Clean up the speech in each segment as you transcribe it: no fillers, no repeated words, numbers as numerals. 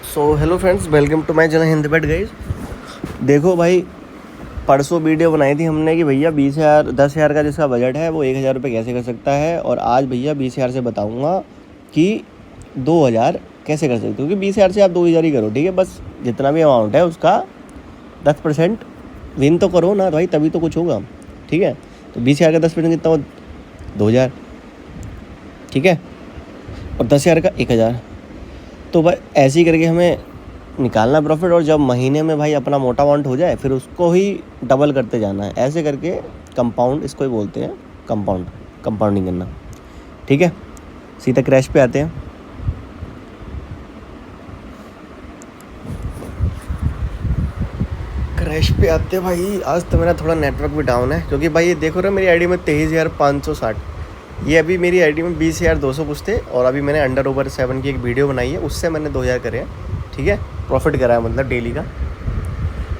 So hello friends, welcome to my channel Hindi बैट guys. देखो भाई, परसों वीडियो बनाई थी हमने कि भैया 20,000 10,000 का जिसका बजट है वो 1,000 रुपये कैसे कर सकता है। और आज भैया 20,000 से बताऊंगा कि 2,000 कैसे कर सकते हो। क्योंकि 20,000 से आप 2,000 ही करो, ठीक है। बस जितना भी अमाउंट है उसका 10% विन तो करो ना भाई, तभी तो कुछ होगा, ठीक है। तो 20,000 का 10% कितना हो? 2,000, ठीक है। और 10,000 का 1,000। तो भाई ऐसे ही करके हमें निकालना प्रॉफिट। और जब महीने में भाई अपना मोटा अमाउंट हो जाए फिर उसको ही डबल करते जाना है। ऐसे करके कंपाउंड, इसको ही बोलते हैं कंपाउंडिंग करना, ठीक है। सीधा क्रैश पे आते हैं। क्रैश पे आते हैं भाई। आज तो मेरा थोड़ा नेटवर्क भी डाउन है, क्योंकि भाई ये देखो ना, मेरी आईडी में 23,560। ये अभी मेरी आईडी में 20,200 कुछ थे। और अभी मैंने अंडर ओवर 7 की एक वीडियो बनाई है, उससे मैंने 2,000 करे हैं, ठीक है। प्रॉफिट करा है मतलब डेली का।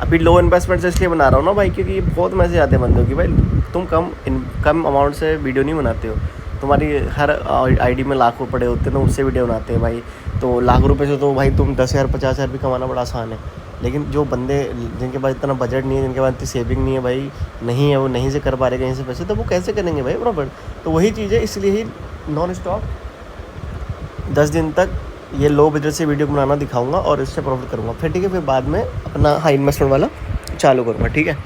अभी लो इन्वेस्टमेंट से इसलिए बना रहा हूँ ना भाई, क्योंकि बहुत मैसेज आते हैं बंदों की, भाई तुम कम अमाउंट से वीडियो नहीं बनाते हो। तुम्हारी हर आईडी में लाखों पड़े होते हैं, तो उससे वीडियो बनाते हैं भाई। तो लाख रुपए से तो भाई तुम 10,000 50,000 भी कमाना बड़ा आसान है। लेकिन जो बंदे जिनके पास इतना बजट नहीं है, जिनके पास इतनी सेविंग नहीं है भाई, नहीं है, वो नहीं से कर पा रहे कहीं से पैसे, तो वो कैसे करेंगे भाई प्रॉफिट। तो वही चीज़ है, इसलिए ही नॉन स्टॉप 10 दिन तक ये लो बजट से वीडियो बनाना दिखाऊंगा और इससे प्रॉफिट करूंगा फिर, ठीक है। फिर बाद में अपना हाई इन्वेस्टमेंट वाला चालू करूंगा, ठीक है।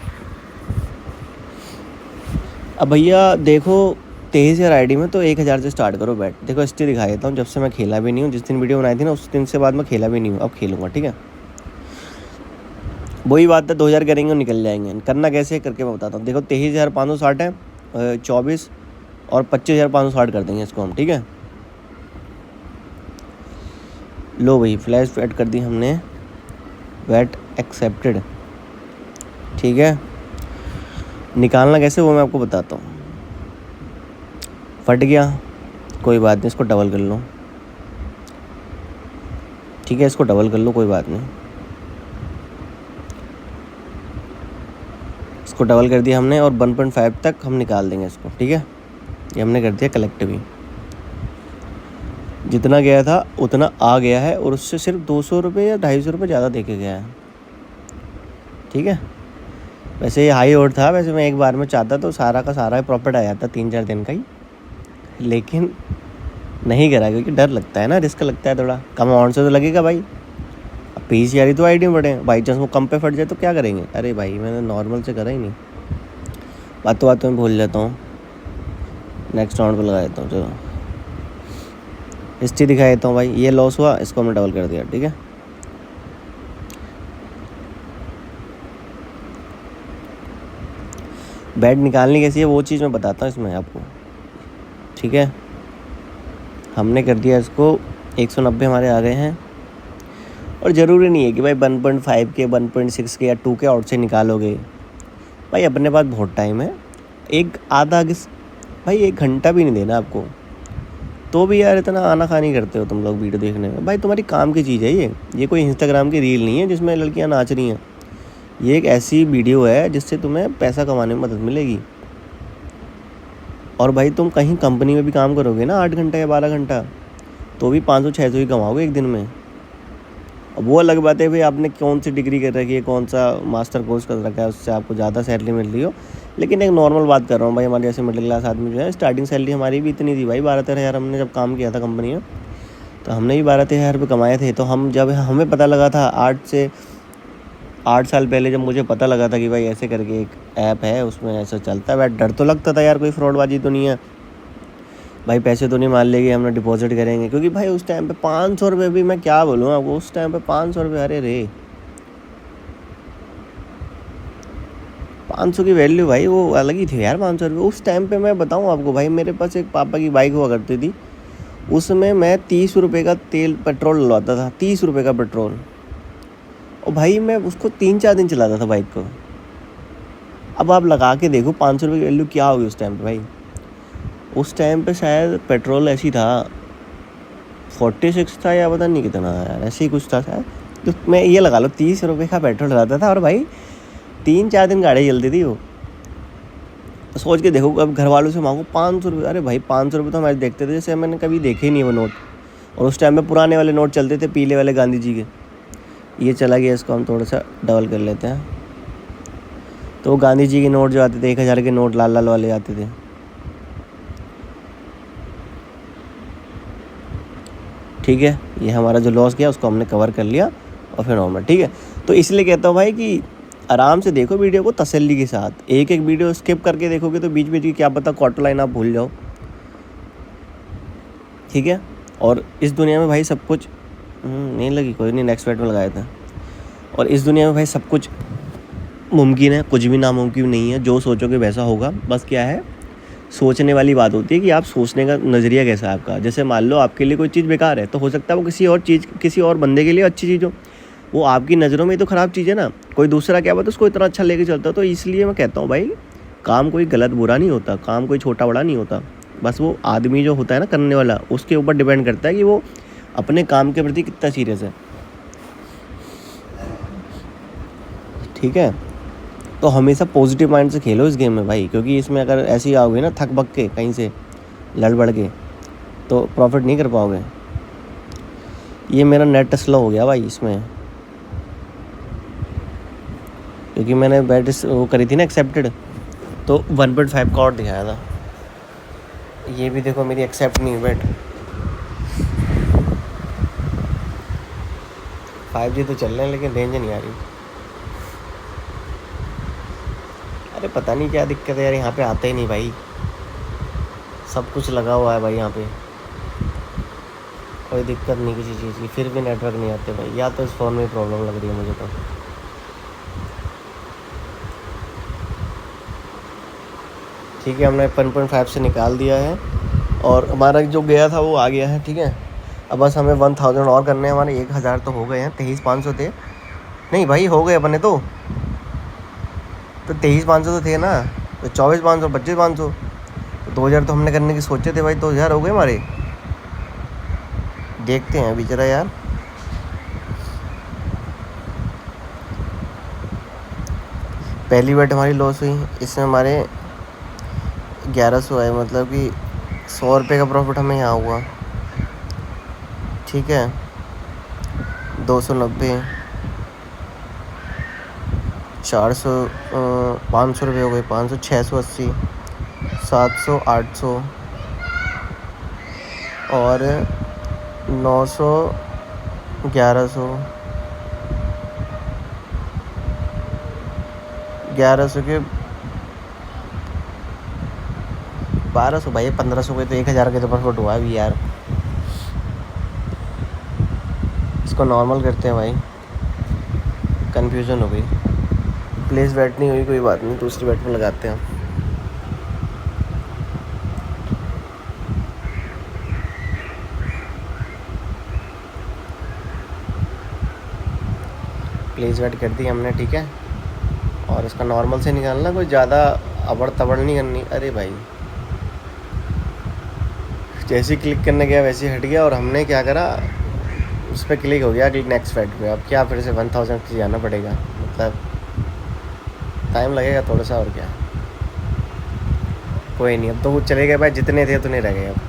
अब भैया देखो, 23,000 आईडी में तो 1,000 से स्टार्ट करो बैट। देखो हिस्ट्री दिखा देता हूँ, जब से मैं खेला भी नहीं हूँ। जिस दिन वीडियो बनाई थी ना, उस दिन से बाद मैं खेला भी नहीं हूँ, अब खेलूँगा, ठीक है। वही बात है, 2,000 करेंगे और निकल जाएंगे। करना कैसे करके मैं बताता हूँ। देखो 23,560 है, 24 और 25,560 कर देंगे इसको हम, ठीक है। लो भाई, फ्लैश ऐड कर दी हमने, वैट एक्सेप्टेड, ठीक है। निकालना कैसे वो मैं आपको बताता हूँ। फट गया, कोई बात नहीं, इसको डबल कर लो, ठीक है। इसको डबल कर लो, कोई बात नहीं। इसको डबल कर दिया हमने और 1.5 तक हम निकाल देंगे इसको, ठीक है। ये हमने कर दिया कलेक्ट भी। जितना गया था उतना आ गया है, और उससे सिर्फ 200 रुपये या 250 रुपये ज़्यादा दे के गया है, ठीक है। वैसे ये हाई ओड था, वैसे मैं एक बार में चाहता तो सारा का सारा प्रॉफिट आ जाता 3-4 दिन का ही, लेकिन नहीं करा क्योंकि डर लगता है ना, रिस्क लगता है थोड़ा। कम अमाउंट से तो लगेगा भाई। अब 20,000 ही तो आईडी में बढ़े, बाई चांस वो कम पे फट जाए तो क्या करेंगे। अरे भाई मैंने नॉर्मल से करा ही नहीं, बातों में भूल जाता हूँ। नेक्स्ट राउंड पे लगा देता हूँ, चलो हिस्ट्री दिखा देता हूँ भाई। ये लॉस हुआ, इसको हमने डबल कर दिया, ठीक है। बैट निकालनी कैसी है वो चीज़ मैं बताता हूँ इसमें आपको, ठीक है। हमने कर दिया इसको 190 हमारे आ गए हैं। और ज़रूरी नहीं है कि भाई 1.5 के 1.6 के या 2 के आउट से निकालोगे भाई। अपने पास बहुत टाइम है, एक आधा भाई 1 घंटा भी नहीं देना आपको, तो भी यार इतना आनाकानी करते हो तुम लोग वीडियो देखने में। भाई तुम्हारी काम की चीज़ है ये कोई इंस्टाग्राम की रील नहीं है जिसमें लड़कियां नाच रही हैं। ये एक ऐसी वीडियो है जिससे तुम्हें पैसा कमाने में मदद मिलेगी। और भाई तुम कहीं कंपनी में भी काम करोगे ना 8 घंटा या 12 घंटा, तो भी 500-600 ही कमाओगे एक दिन में। अब वो अलग बात है भाई आपने कौन सी डिग्री कर रखी है, कौन सा मास्टर कोर्स कर रखा है, उससे आपको ज़्यादा सैलरी मिल रही हो। लेकिन एक नॉर्मल बात कर रहा हूँ भाई, हमारे जैसे मिडिल क्लास आदमी जो है, स्टार्टिंग सैलरी हमारी भी इतनी थी भाई, 12-13 हज़ार। हमने जब काम किया था कंपनी में तो हमने भी 12-13 हज़ार रुपये कमाए थे। तो हम जब हमें पता लगा था 8 साल पहले, जब मुझे पता लगा था कि भाई ऐसे करके एक ऐप है, उसमें ऐसा चलता है, भाई डर तो लगता था यार कोई फ्रॉडबाजी तो नहीं है भाई, पैसे तो नहीं मान लेंगे, हमने डिपॉजिट करेंगे। क्योंकि भाई उस टाइम पे 500 रुपये भी, मैं क्या बोलूँ आपको, उस टाइम पे 500 रुपये, अरे रे 500 की वैल्यू भाई वो अलग ही थी यार। 500 रुपये उस टाइम पे, मैं बताऊँ आपको भाई, मेरे पास एक पापा की बाइक हुआ करती थी, उसमें मैं 30 रुपये का पेट्रोल डलवाता था, 30 रुपये का पेट्रोल। और भाई मैं उसको 3-4 दिन चलाता था बाइक को। अब आप लगा के देखो 500 रुपये की वैल्यू क्या होगी उस टाइम पे भाई। उस टाइम पे शायद पेट्रोल ऐसी था 46 था या पता नहीं कितना यार, ऐसे ही कुछ था शायद। तो मैं ये लगा लो 30 रुपये का पेट्रोल डलाता था, और भाई 3-4 दिन गाड़ी चलती थी वो। तो सोच के देखो, अब घर वालों से मांगो 500 रुपये। अरे भाई 500 रुपये तो हमारे देखते थे जैसे मैंने कभी देखे ही नहीं वो नोट। और उस टाइम में पुराने वाले नोट चलते थे, पीले वाले गांधी जी के, ये चला गया, इसको हम थोड़ा सा डबल कर लेते हैं। तो वो गांधी जी के नोट जो आते थे 1000 के नोट लाल लाल वाले आते थे, ठीक है। ये हमारा जो लॉस गया उसको हमने कवर कर लिया और फिर नॉर्मल, ठीक है। तो इसलिए कहता हूँ भाई कि आराम से देखो वीडियो को तसल्ली के साथ। एक एक वीडियो स्किप करके देखोगे तो बीच बीच की क्या पता क्वार्टर लाइन आप भूल जाओ, ठीक है। और इस दुनिया में भाई सब कुछ नहीं लगी, कोई नहीं, नेक्स्ट बैट में लगाया था। और इस दुनिया में भाई सब कुछ मुमकिन है, कुछ भी नामुमकिन नहीं है। जो सोचोगे वैसा होगा। बस क्या है, सोचने वाली बात होती है कि आप सोचने का नज़रिया कैसा है आपका। जैसे मान लो आपके लिए कोई चीज़ बेकार है, तो हो सकता है वो किसी और बंदे के लिए अच्छी चीज़ हो। वो आपकी नज़रों में तो ख़राब चीज़ है ना, कोई दूसरा क्या बात उसको इतना अच्छा लेके चलता। तो इसलिए मैं कहता हूँ भाई, काम कोई गलत बुरा नहीं होता, काम कोई छोटा बड़ा नहीं होता। बस वो आदमी जो होता है ना करने वाला, उसके ऊपर डिपेंड करता है कि वो अपने काम के प्रति कितना सीरियस है, ठीक है। तो हमेशा पॉजिटिव माइंड से खेलो इस गेम में भाई, क्योंकि इसमें अगर ऐसे ही आओगे ना थक बक के कहीं से लड़ बढ़ के, तो प्रॉफिट नहीं कर पाओगे। ये मेरा नेट स्लो हो गया भाई इसमें, क्योंकि मैंने बैट वो करी थी ना एक्सेप्टेड, तो 1.5 का और दिखाया था। ये भी देखो मेरी एक्सेप्ट नहीं हुई बैट। 5G तो चल रहे हैं लेकिन रेंज नहीं आ रही। अरे पता नहीं क्या दिक्कत है यार, यहाँ पे आते ही नहीं भाई। सब कुछ लगा हुआ है भाई यहाँ पे, कोई दिक्कत नहीं किसी चीज़ की, फिर भी नेटवर्क नहीं आते भाई। या तो इस फ़ोन में प्रॉब्लम लग रही है मुझे तो। ठीक है, हमने 1.5 से निकाल दिया है और हमारा जो गया था वो आ गया है, ठीक है। अब बस हमें 1000 और करने हैं। हमारे 1000 तो हो गए हैं, 23,500 थे। नहीं भाई हो गए अपने तो 23,500 तो थे ना, तो 24,500 25,500, तो 2000 तो हमने करने की सोचे थे भाई। 2000 हो गए हमारे। देखते हैं अभी जरा यार। पहली बैट हमारी लॉस हुई, इसमें हमारे 1100 है, मतलब कि 100 रुपये का प्रॉफिट हमें यहाँ हुआ, ठीक है। 290, 400, 500 रुपये हो गए, 500, 680, 700, 800 और 900, 1100, 1100 के 1200 भाई, 1500 के तो 1000 के तो प्रॉफिट हुआ अभी यार। इसको नॉर्मल करते हैं भाई, कन्फ्यूज़न हो गई। प्लेस बैट नहीं हुई, कोई बात नहीं, दूसरी बैट में लगाते हैं। प्लेस बैट कर दी हमने, ठीक है। और इसका नॉर्मल से निकालना, कोई ज़्यादा अबड़ तबड़ नहीं करनी। अरे भाई जैसे क्लिक करने गया वैसे ही हट गया, और हमने क्या करा, उस पर क्लिक हो गया नेक्स्ट बैट पे। अब क्या फिर से 1000 से जाना पड़ेगा, मतलब टाइम लगेगा थोड़ा सा, और क्या। कोई नहीं, अब तो वो चले गए भाई, जितने थे उतने रह गए अब।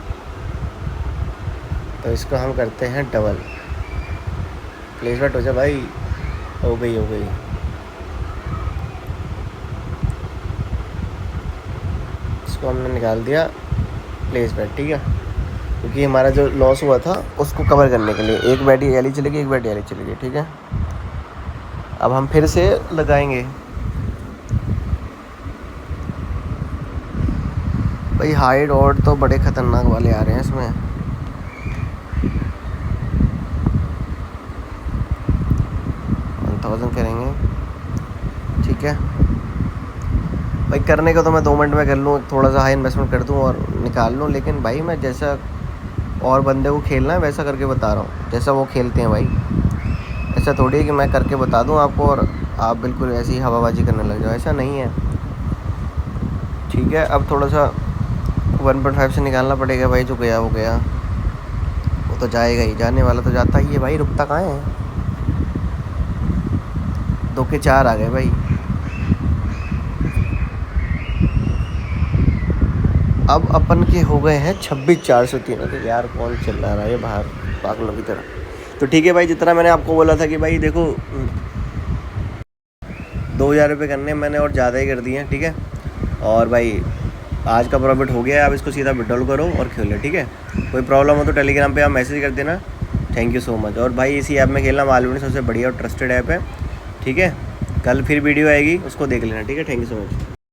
तो इसको हम करते हैं डबल। प्लेस बैट हो जाए भाई, हो गई हो गई। इसको हमने निकाल दिया प्लेस बैट, ठीक है, क्योंकि हमारा जो लॉस हुआ था उसको कवर करने के लिए। एक बैट ये वाली चली गई, एक बैट ये वाली चली गई, ठीक है। अब हम फिर से लगाएंगे भाई। हाइड ऑड तो बड़े ख़तरनाक वाले आ रहे हैं इसमें। करेंगे, ठीक है भाई। करने का तो मैं 2 मिनट में कर लूँ, थोड़ा सा हाई इन्वेस्टमेंट कर दूँ और निकाल लूँ। लेकिन भाई मैं जैसा और बंदे को खेलना है वैसा करके बता रहा हूँ, जैसा वो खेलते हैं भाई। ऐसा थोड़ी है कि मैं करके बता दूँ आपको और आप बिल्कुल ऐसी ही हवाबाजी करने लग जाओ, ऐसा नहीं है, ठीक है। अब थोड़ा सा 1.5 से निकालना पड़ेगा भाई। जो गया वो गया, वो तो जाएगा ही, जाने वाला तो जाता ही है भाई, रुकता कहाँ है। 2 के 4 आ गए भाई। अब अपन के हो गए हैं 26,403। अरे यार कौन चल रहा है ये बाहर पागलों की तरह। तो ठीक है भाई, जितना मैंने आपको बोला था कि भाई देखो 2000 रुपये करने मैंने और ज़्यादा ही कर दिए हैं, ठीक है। और भाई आज का प्रॉफिट हो गया है, आप इसको सीधा विड्रॉल करो और खेलो, ठीक है। कोई प्रॉब्लम हो तो टेलीग्राम पे आप मैसेज कर देना। Thank you so much. और भाई इसी ऐप में खेलना मालूम नहीं सबसे बढ़िया और ट्रस्टेड ऐप है, ठीक है। कल फिर वीडियो आएगी, उसको देख लेना, ठीक है। Thank you so much.